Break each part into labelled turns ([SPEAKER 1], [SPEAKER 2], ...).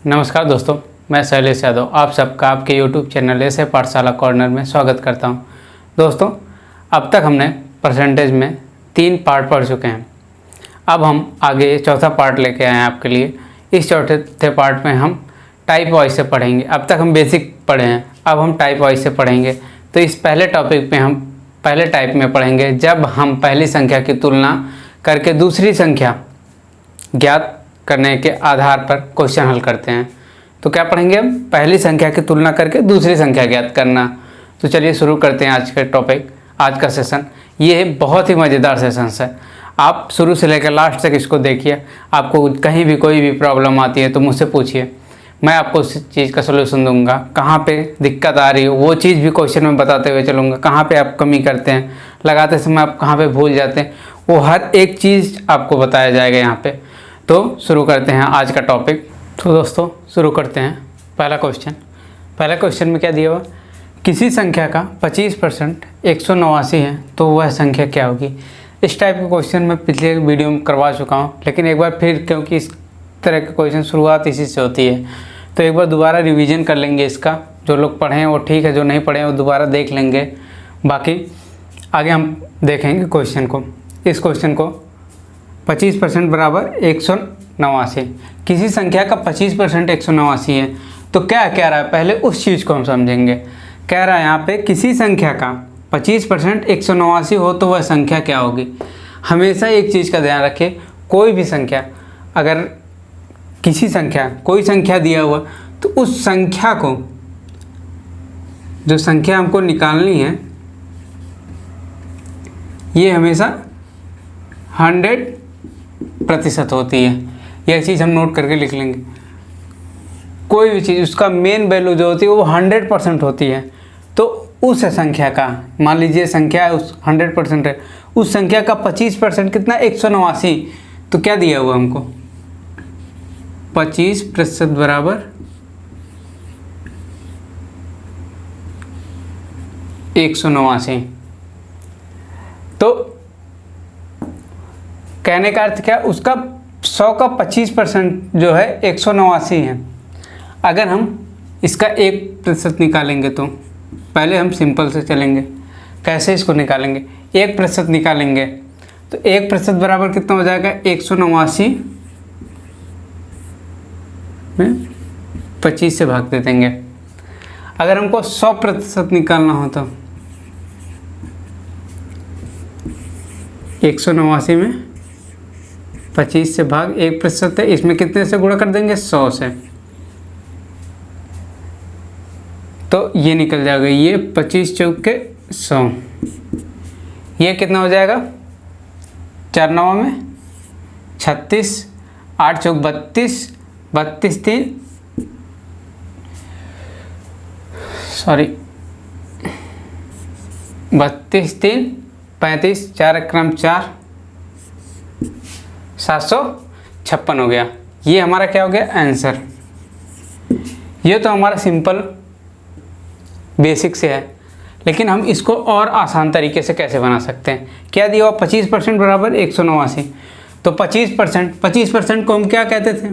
[SPEAKER 1] नमस्कार दोस्तों, मैं शैलेश यादव आप सबका आपके YouTube चैनल ऐसे पाठशाला कॉर्नर में स्वागत करता हूं। दोस्तों, अब तक हमने परसेंटेज में 3 पार्ट पढ़ चुके हैं। अब हम आगे चौथा पार्ट लेके आए हैं आपके लिए। इस चौथे पार्ट में हम टाइप वाइज से पढ़ेंगे। अब तक हम बेसिक पढ़े हैं, अब हम टाइप वाइज से पढ़ेंगे। तो इस पहले टॉपिक पे हम पहले टाइप में पढ़ेंगे, जब हम पहली संख्या की तुलना करके दूसरी संख्या ज्ञात करने के आधार पर क्वेश्चन हल करते हैं। तो क्या पढ़ेंगे हम? पहली संख्या की तुलना करके दूसरी संख्या ज्ञात करना। तो चलिए शुरू करते हैं आज का टॉपिक, आज का सेशन। ये बहुत ही मज़ेदार सेशन है। आप शुरू से लेकर लास्ट तक इसको देखिए। आपको कहीं भी कोई भी प्रॉब्लम आती है तो मुझसे पूछिए, मैं आपको उस चीज़ का सलूशन दूंगा। कहाँ पे दिक्कत आ रही है वो चीज़ भी क्वेश्चन में बताते हुए चलूँगा। कहाँ पे आप कमी करते हैं, लगाते समय आप कहाँ पे भूल जाते हैं, वो हर एक चीज़ आपको बताया जाएगा यहाँ पे। तो शुरू करते हैं आज का टॉपिक। तो दोस्तों शुरू करते हैं। पहला क्वेश्चन में क्या दिया हुआ? किसी संख्या का 25% 189 है तो वह संख्या क्या होगी? इस टाइप के क्वेश्चन मैं पिछले वीडियो में करवा चुका हूँ, लेकिन एक बार फिर, क्योंकि इस तरह के क्वेश्चन शुरुआत इसी से होती है, तो एक बार दोबारा रिवीजन कर लेंगे इसका। जो लोग पढ़े हैं वो ठीक है, जो नहीं पढ़े हैं वो दोबारा देख लेंगे। बाकी आगे हम देखेंगे क्वेश्चन को। इस क्वेश्चन को 25% बराबर 189, किसी संख्या का 25% 189 है तो क्या कह रहा है, पहले उस चीज़ को हम समझेंगे। कह रहा है यहाँ पे किसी संख्या का 25% 189 हो तो वह संख्या क्या होगी। हमेशा एक चीज़ का ध्यान रखें, कोई भी संख्या, अगर किसी संख्या कोई संख्या दिया हुआ तो उस संख्या को, जो संख्या हमको निकालनी है, ये हमेशा 100% होती है। यह चीज़ हम नोट करके लिख लेंगे। कोई भी चीज़, उसका मेन वैल्यू जो होती है वो 100% होती है। तो उस संख्या का, मान लीजिए संख्या उस 100% है, उस संख्या का 25% कितना? 189। तो क्या दिया हुआ हमको? 25% बराबर 189। तो कहने का अर्थ क्या? उसका 100 का 25% जो है 189 है। अगर हम इसका 1% निकालेंगे तो पहले हम सिंपल से चलेंगे। कैसे इसको निकालेंगे? 1% निकालेंगे तो 1% बराबर कितना हो जाएगा? 189 में 25 से भाग दे देंगे। अगर हमको 100% निकालना हो तो 189 में 25 से भाग 1% है, इसमें कितने से गुणा कर देंगे? 100 से। तो ये निकल जाएगा, ये 25 चौक के 100। ये कितना हो जाएगा? 4 9 में 36, 8 चौक 32, 32 3 32 3 35, 4 क्रम 4, 756 हो गया। ये हमारा क्या हो गया? आंसर। ये तो हमारा सिंपल बेसिक से है, लेकिन हम इसको और आसान तरीके से कैसे बना सकते हैं? क्या दिया हुआ? 25% बराबर 189। तो 25% को हम क्या कहते थे?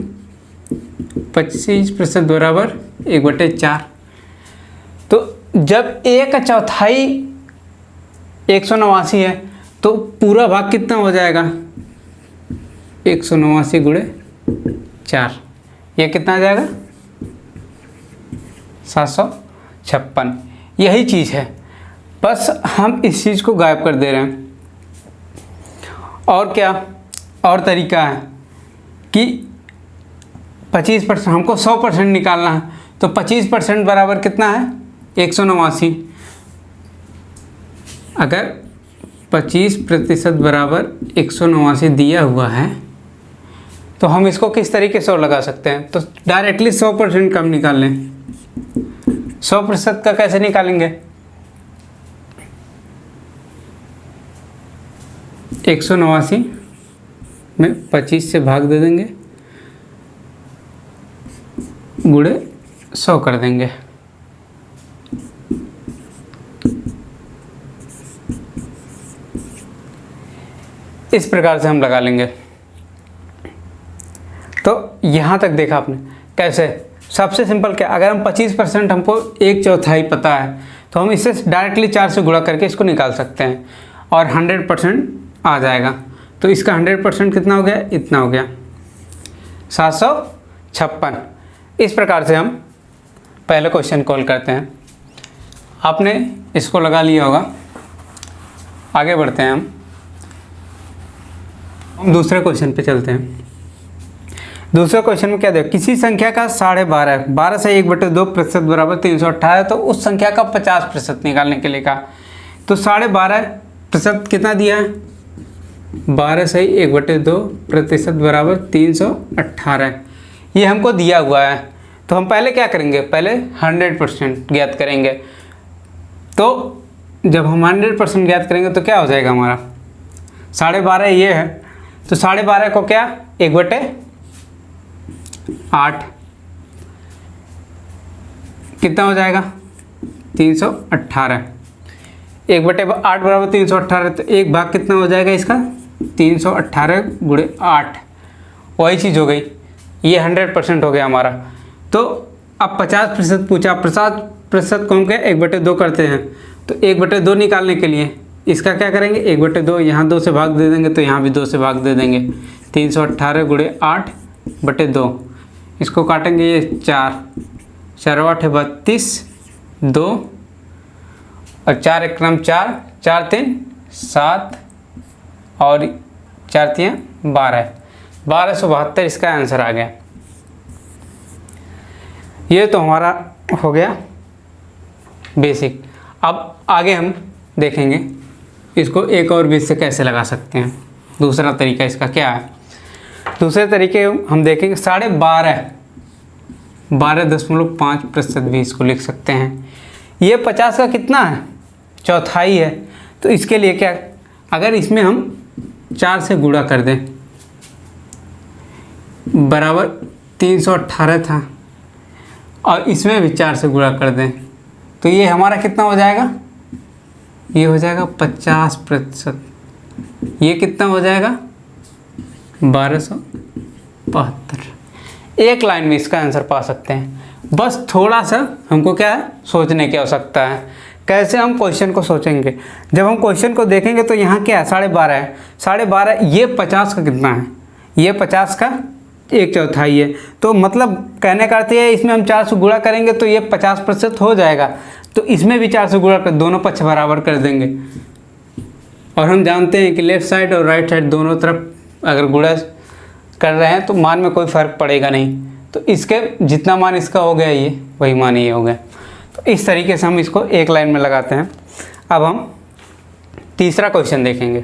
[SPEAKER 1] 25% बराबर 1/4। तो जब 1/4 189 है तो पूरा भाग कितना हो जाएगा? 189 गुणे 4, ये कितना आ जाएगा? 756। यही चीज़ है, बस हम इस चीज़ को गायब कर दे रहे हैं। और क्या और तरीका है कि 25% हमको 100% निकालना है, तो 25% बराबर कितना है? 189। अगर 25% बराबर 189 दिया हुआ है तो हम इसको किस तरीके से और लगा सकते हैं? तो डायरेक्टली 100% कम निकाल लें। 100% का कैसे निकालेंगे? 189 में 25 से भाग दे देंगे, गुणे 100 कर देंगे। इस प्रकार से हम लगा लेंगे। तो यहाँ तक देखा आपने, कैसे? सबसे सिंपल क्या, अगर हम 25% हमको 1/4 पता है तो हम इससे डायरेक्टली 4 से गुणा करके इसको निकाल सकते हैं और 100% आ जाएगा। तो इसका 100% कितना हो गया? इतना हो गया 756। इस प्रकार से हम पहले क्वेश्चन कॉल करते हैं। आपने इसको लगा लिया होगा। आगे बढ़ते हैं हम दूसरे क्वेश्चन पे चलते हैं। दूसरे क्वेश्चन में क्या दे, किसी संख्या का 12.5 12 से 1/2% बराबर 318, तो उस संख्या का 50% निकालने के लिए कहा। तो 12.5% कितना दिया है? 12 से 1/2% बराबर 318, ये हमको दिया हुआ है। तो हम पहले क्या करेंगे? पहले 100% ज्ञात करेंगे। तो जब हम 100% ज्ञात करेंगे तो क्या हो जाएगा हमारा? 12.5 ये है, तो 12.5 को क्या 1/8 कितना हो जाएगा? 318। 1/8 बराबर 318, तो एक भाग कितना हो जाएगा इसका? 318 × 8, वही चीज़ हो गई। ये 100% हो गया हमारा। तो अब 50% पूछा, 50% को हम क्या 1/2 करते हैं, तो 1/2 निकालने के लिए इसका क्या करेंगे? 1/2, यहाँ 2 से भाग दे देंगे तो यहाँ भी 2 से भाग दे देंगे। 318 × 8/2, इसको काटेंगे ये 4, 4 8 32, 2 और 4 1 4, 4 3 7 और 4 3 12, 1272 इसका आंसर आ गया। ये तो हमारा हो गया बेसिक। अब आगे हम देखेंगे इसको एक और बीच से कैसे लगा सकते हैं। दूसरा तरीका इसका क्या है? दूसरे तरीके हम देखेंगे 12.5% भी इसको लिख सकते हैं। ये 50 का कितना है? चौथाई है। तो इसके लिए क्या, अगर इसमें हम 4 से गुणा कर दें, बराबर 318 था, और इसमें भी 4 से गुणा कर दें, तो ये हमारा कितना हो जाएगा? ये हो जाएगा 50%। ये कितना हो जाएगा? 1272। एक लाइन में इसका आंसर पा सकते हैं। बस थोड़ा सा हमको क्या है, सोचने की आवश्यकता है। कैसे हम क्वेश्चन को सोचेंगे? जब हम क्वेश्चन को देखेंगे तो यहाँ क्या है? 12.5 है। 12.5 ये 50 का कितना है? ये 50 का 1/4 है। तो मतलब कहने का अर्थ है इसमें हम 4 से गुणा करेंगे तो ये 50% हो जाएगा। तो इसमें भी 4 से गुणा कर, दोनों पक्ष बराबर कर देंगे। और हम जानते हैं कि लेफ़्ट साइड और राइट साइड दोनों तरफ अगर गुणा कर रहे हैं तो मान में कोई फ़र्क पड़ेगा नहीं। तो इसके जितना मान इसका हो गया ये, वही मान ये हो गया। तो इस तरीके से हम इसको एक लाइन में लगाते हैं। अब हम तीसरा क्वेश्चन देखेंगे।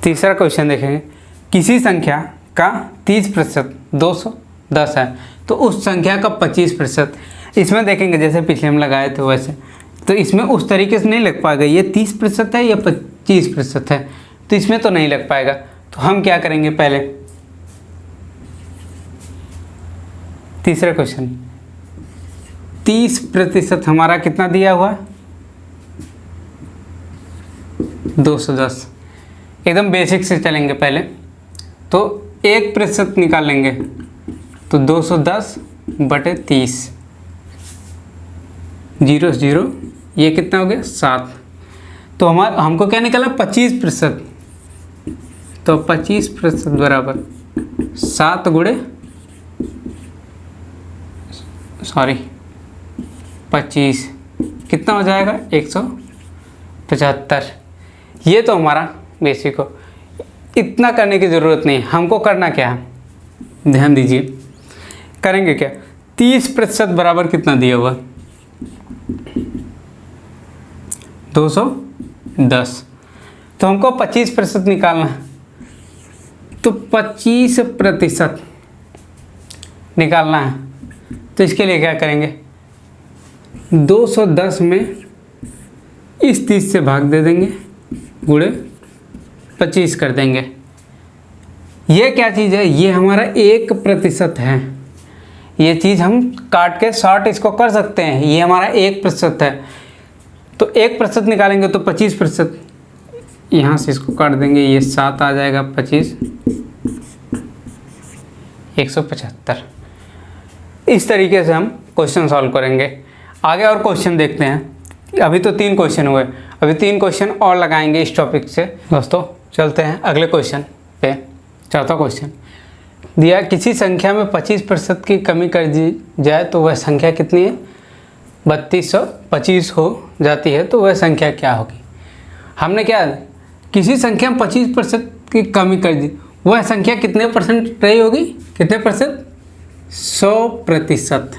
[SPEAKER 1] तीसरा क्वेश्चन देखेंगे, किसी संख्या का 30% 210 है, तो उस संख्या का 25%। इसमें देखेंगे जैसे पिछले हम लगाए थे वैसे, तो इसमें उस तरीके से नहीं लग पाएगा। ये 30% है या 25% है, तो इसमें तो नहीं लग पाएगा। तो हम क्या करेंगे? पहले तीसरा क्वेश्चन, 30% हमारा कितना दिया हुआ है? 210। एकदम बेसिक से चलेंगे पहले। तो 1% निकालेंगे तो 210/30, 0 0, ये कितना हो गया? 7। तो हमको क्या निकाला? 25%। तो 25% बराबर 7 × 25 कितना हो जाएगा? 175। ये तो हमारा बेसिक हो। इतना करने की ज़रूरत नहीं। हमको करना क्या है, ध्यान दीजिए। करेंगे क्या? 30% बराबर कितना दिया हुआ? 210। तो हमको 25% निकालना है, तो 25% निकालना है। तो इसके लिए क्या करेंगे? 210 में इस 30 से भाग दे देंगे, गुणे 25 कर देंगे। ये क्या चीज़ है? ये हमारा 1% है। ये चीज़ हम काट के शॉर्ट इसको कर सकते हैं। ये हमारा 1% है। तो 1% निकालेंगे तो 25%, यहाँ से इसको काट देंगे, ये 7 आ जाएगा, 25, 175। इस तरीके से हम क्वेश्चन सॉल्व करेंगे। आगे और क्वेश्चन देखते हैं। अभी तो 3 क्वेश्चन हुए, अभी 3 क्वेश्चन और लगाएंगे इस टॉपिक से। दोस्तों चलते हैं अगले क्वेश्चन पे। चौथा क्वेश्चन दिया, किसी संख्या में 25% की कमी कर दी जाए तो वह संख्या कितनी है? 3225 हो जाती है तो वह संख्या क्या होगी? हमने क्या, किसी संख्या में 25% की कमी कर दी, वह संख्या कितने परसेंट रही होगी? कितने परसेंट? 100%।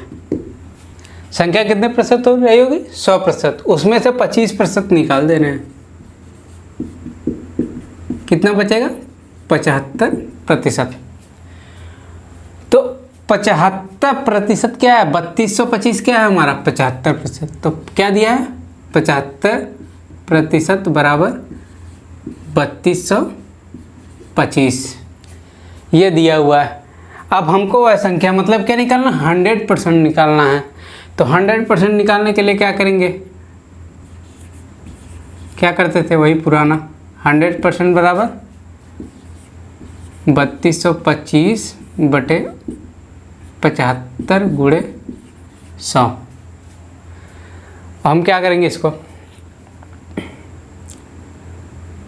[SPEAKER 1] संख्या कितने प्रतिशत हो रही होगी? 100%। उसमें से 25% निकाल देना है, कितना बचेगा? 75%। तो 75% क्या है? 3225 क्या है हमारा? 75%। तो क्या दिया है? 75% बराबर 3225, ये दिया हुआ है। अब हमको वह संख्या मतलब क्या निकालना? 100% निकालना है। तो 100% निकालने के लिए क्या करेंगे? क्या करते थे? वही पुराना 100% बराबर 3225 बटे 75 गुणे 100। हम क्या करेंगे? इसको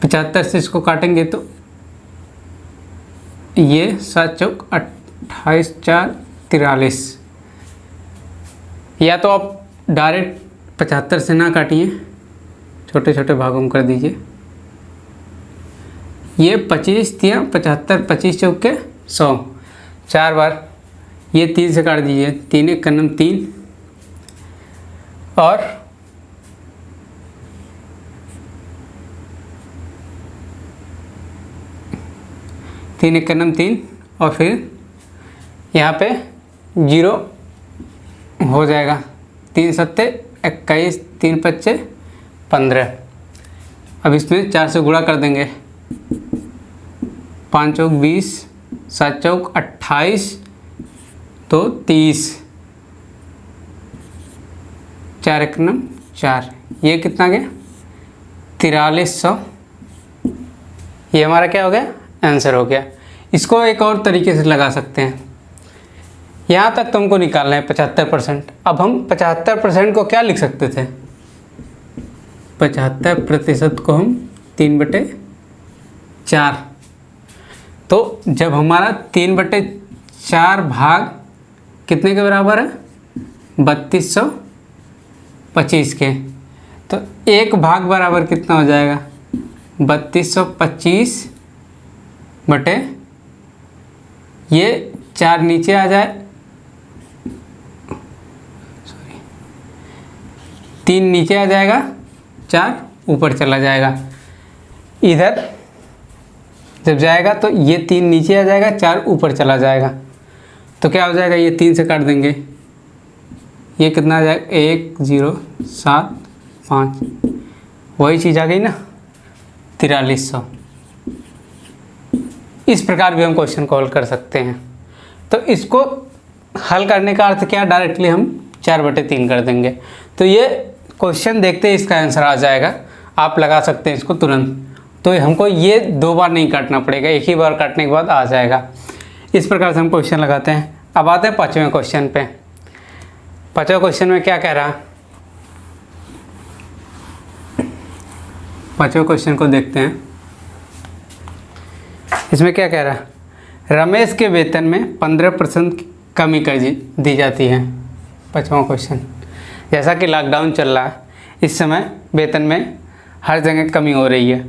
[SPEAKER 1] 75 से इसको काटेंगे तो ये 7 चौक 28, 4 43। या तो आप डायरेक्ट 75 से ना काटिए, छोटे छोटे भागों में कर दीजिए। ये 25 दिया, 75, 25 चौक के 100, 4 बार। ये 3 से काट दीजिए, 3 एक कन्नम 3 और 3 एक कन्नम 3 और फिर यहाँ पे 0 हो जाएगा। 3 सत्ते 21, 3 पच्चे 15। अब इसमें 4 से गुणा कर देंगे, 5 चौक 20, 7 चौक 28, तो 30, 4 एक नम 4, ये कितना गया? 4300। ये हमारा क्या हो गया? आंसर हो गया। इसको एक और तरीके से लगा सकते हैं। यहाँ तक तुमको निकालना है 75%। अब हम 75% को क्या लिख सकते थे? 75% को हम 3/4। तो जब हमारा 3/4 भाग कितने के बराबर है? 3225 के, तो 1 भाग बराबर कितना हो जाएगा? 3225 बटे, ये 4 नीचे आ जाए, 3 नीचे आ जाएगा, 4 ऊपर चला जाएगा। इधर जब जाएगा तो ये 3 नीचे आ जाएगा, 4 ऊपर चला जाएगा। तो क्या हो जाएगा? ये 3 से काट देंगे, ये कितना आ जाएगा? 1 0 7 5, वही चीज़ आ गई ना, 4300। इस प्रकार भी हम क्वेश्चन को हल कर सकते हैं। तो इसको हल करने का अर्थ क्या? डायरेक्टली हम 4/3 कर देंगे। तो ये क्वेश्चन देखते ही इसका आंसर आ जाएगा, आप लगा सकते हैं इसको तुरंत। तो हमको ये 2 बार नहीं काटना पड़ेगा, एक ही बार काटने के बाद आ जाएगा। इस प्रकार से हम क्वेश्चन लगाते हैं। अब आते हैं 5वें क्वेश्चन पे। 5वें क्वेश्चन में क्या कह रहा? 5वें क्वेश्चन को देखते हैं। इसमें क्या कह रहा? रमेश के वेतन में 15% की कमी कर दी जाती है। 5वां क्वेश्चन, जैसा कि लॉकडाउन चल रहा है, इस समय वेतन में हर जगह कमी हो रही है,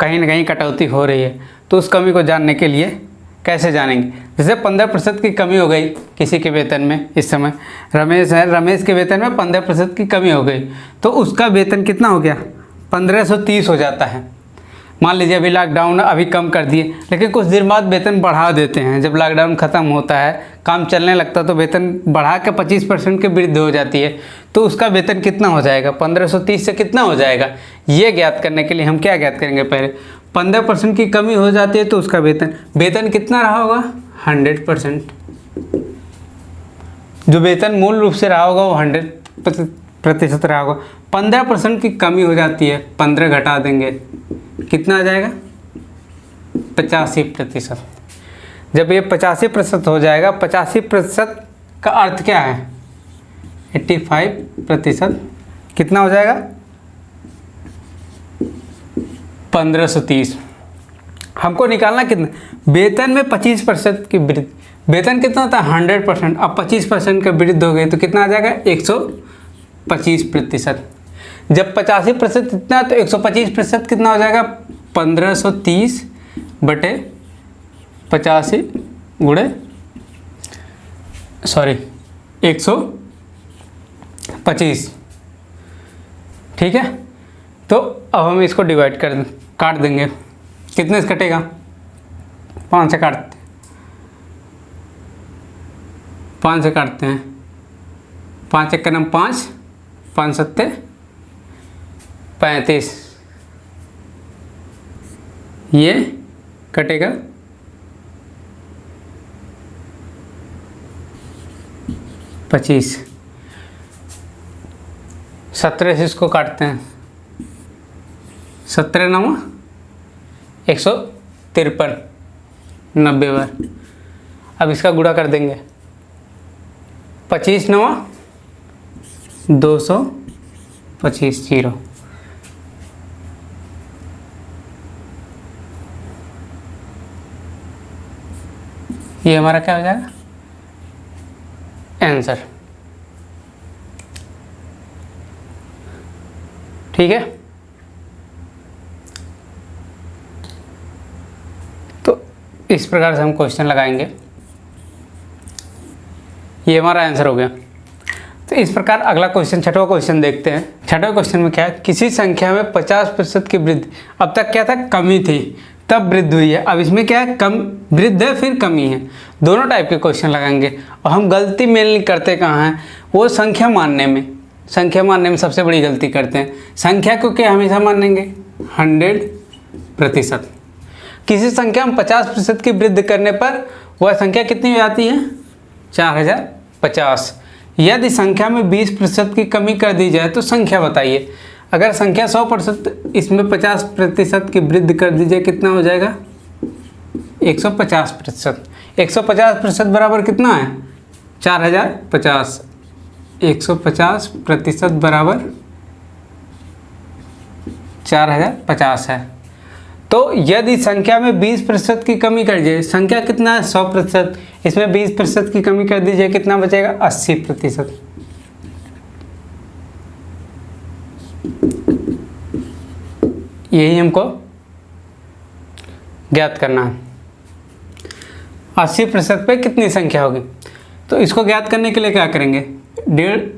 [SPEAKER 1] कहीं ना कहीं कटौती हो रही है। तो उस कमी को जानने के लिए कैसे जानेंगे? जैसे 15% की कमी हो गई किसी के वेतन में, इस समय रमेश है, रमेश के वेतन में 15% की कमी हो गई, तो उसका वेतन कितना हो गया? 1530 हो जाता है। मान लीजिए अभी लॉकडाउन अभी कम कर दिए, लेकिन कुछ दिन बाद वेतन बढ़ा देते हैं। जब लॉकडाउन ख़त्म होता है, काम चलने लगता है, तो वेतन बढ़ा के 25% के वृद्धि हो जाती है। तो उसका वेतन कितना हो जाएगा? 1530 से कितना हो जाएगा? ये ज्ञात करने के लिए हम क्या ज्ञात करेंगे? पहले 15% की कमी हो जाती है तो उसका वेतन कितना रहा होगा? 100%। जो वेतन मूल रूप से रहा होगा वो 100% रहा होगा। 15% की कमी हो जाती है, 15 घटा देंगे, कितना आ जाएगा 85%। जब ये 85% हो जाएगा, 85% का अर्थ क्या है 85% कितना हो जाएगा 1530। हमको निकालना कितना, वेतन में 25% की वृद्धि, वेतन कितना होता है 100%, अब 25% का वृद्धि हो गई तो कितना आ जाएगा 125%। जब 85% इतना तो 125% कितना हो जाएगा 1530 बटे 85 गुणे 125। ठीक है, तो अब हम इसको डिवाइड काट देंगे। कितने से कटेगा 5 से काटते हैं, 5 से काटते हैं, 5 एक का नाम 5, 5 सत्ते 35, ये कटेगा 25। 17 से इसको काटते हैं, 17 9 153, 90 बार। अब इसका गुणा कर देंगे, 25 9 225 0। ये हमारा क्या हो जाएगा आंसर। ठीक है, तो इस प्रकार से हम क्वेश्चन लगाएंगे। ये हमारा आंसर हो गया। तो इस प्रकार अगला क्वेश्चन, छठवां क्वेश्चन देखते हैं। छठवें क्वेश्चन में क्या है, किसी संख्या में 50% की वृद्धि, अब तक क्या था कमी थी तब वृद्धि हुई है, अब इसमें क्या है कम वृद्धि है फिर कमी है। दोनों टाइप के क्वेश्चन लगाएंगे। और हम गलती मेनली करते कहाँ हैं, वो संख्या मानने में, संख्या मानने में सबसे बड़ी गलती करते हैं। संख्या को क्या हमेशा मानेंगे 100%। किसी संख्या में 50% की वृद्धि करने पर वह संख्या कितनी हो जाती है 4050। यदि संख्या में 20% की कमी कर दी जाए तो संख्या बताइए। अगर संख्या 100%, इसमें 50% की वृद्धि कर दीजिए, कितना हो जाएगा 150%। 150% बराबर कितना है 4050। 150% बराबर 4050 है। तो यदि संख्या में 20% की कमी कर दीजिए, संख्या कितना है 100%, इसमें 20% की कमी कर दीजिए, कितना बचेगा 80%। यही हमको ज्ञात करना है। 80% पे कितनी संख्या होगी, तो इसको ज्ञात करने के लिए क्या करेंगे,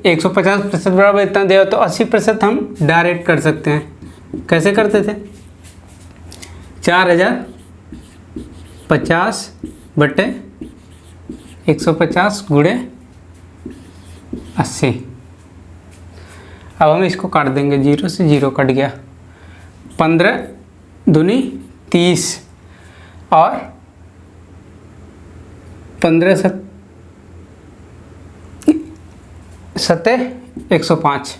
[SPEAKER 1] 150% बराबर इतना दिया तो 80% हम डायरेक्ट कर सकते हैं। कैसे करते थे 4050 बटे 150 गुणे 80। अब हम इसको काट देंगे, 0 से 0 कट गया, 15 दूनी 30 और 15 सत्ते 105।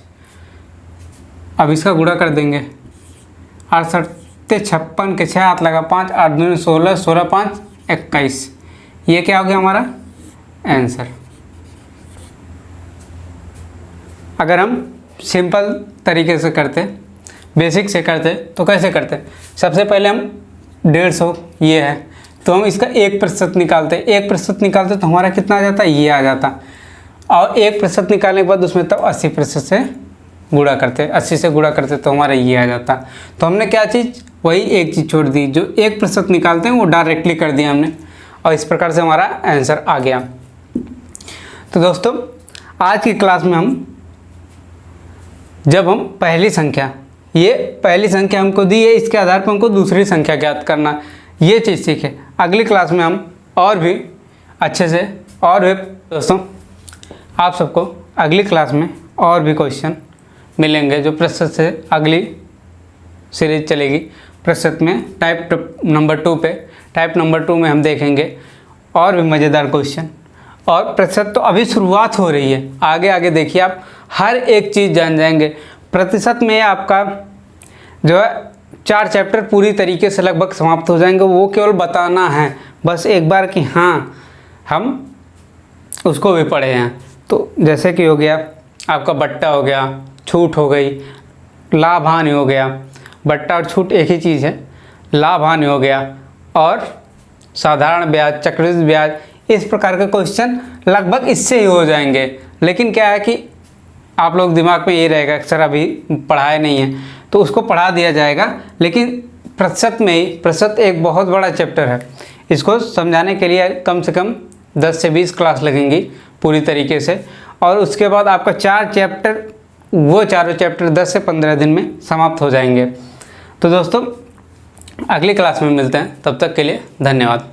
[SPEAKER 1] अब इसका गुणा कर देंगे, 8 सत्ते 56 के 6 हाथ लगा 5, 8 दूनी 16, 16 5 21। ये क्या हो गया हमारा आंसर। अगर हम सिंपल तरीके से करते, बेसिक से करते तो कैसे करते, सबसे पहले हम 150 ये है तो हम इसका 1% निकालते, 1% निकालते तो हमारा कितना आ जाता, ये आ जाता। और 1% निकालने के बाद उसमें तब 80% से गुणा करते, 80 से गुणा करते तो हमारा ये आ जाता। तो हमने क्या चीज़, वही एक चीज़ छोड़ दी, जो 1% निकालते हैं वो डायरेक्टली कर दिया हमने, और इस प्रकार से हमारा आंसर आ गया। तो दोस्तों आज की क्लास में जब हम पहली संख्या, ये पहली संख्या हमको दी है, इसके आधार पर हमको दूसरी संख्या ज्ञात करना, ये चीज़ सीखे। अगली क्लास में हम और भी अच्छे से, और भी दोस्तों आप सबको अगली क्लास में और भी क्वेश्चन मिलेंगे जो प्रतिशत से अगली सीरीज चलेगी। प्रतिशत में टाइप नंबर 2 पे, टाइप नंबर 2 में हम देखेंगे और भी मज़ेदार क्वेश्चन। और प्रतिशत तो अभी शुरुआत हो रही है, आगे आगे देखिए आप हर एक चीज़ जान जाएंगे। प्रतिशत में आपका जो है 4 चैप्टर पूरी तरीके से लगभग समाप्त हो जाएंगे। वो केवल बताना है बस एक बार कि हाँ हम उसको भी पढ़े हैं। तो जैसे कि हो गया आपका बट्टा हो गया, छूट हो गई, लाभ हानि हो गया। बट्टा और छूट एक ही चीज़ है। लाभ हानि हो गया और साधारण ब्याज, चक्रवृद्धि ब्याज, इस प्रकार के क्वेश्चन लगभग इससे ही हो जाएंगे। लेकिन क्या है कि आप लोग दिमाग में ये रहेगा कि सर अभी पढ़ाए नहीं है, तो उसको पढ़ा दिया जाएगा। लेकिन प्रतिशत में ही, प्रतिशत एक बहुत बड़ा चैप्टर है, इसको समझाने के लिए कम से कम 10 से 20 क्लास लगेंगी पूरी तरीके से। और उसके बाद आपका 4 चैप्टर, वो चारों चैप्टर 10 से 15 दिन में समाप्त हो जाएंगे। तो दोस्तों अगली क्लास में मिलते हैं, तब तक के लिए धन्यवाद।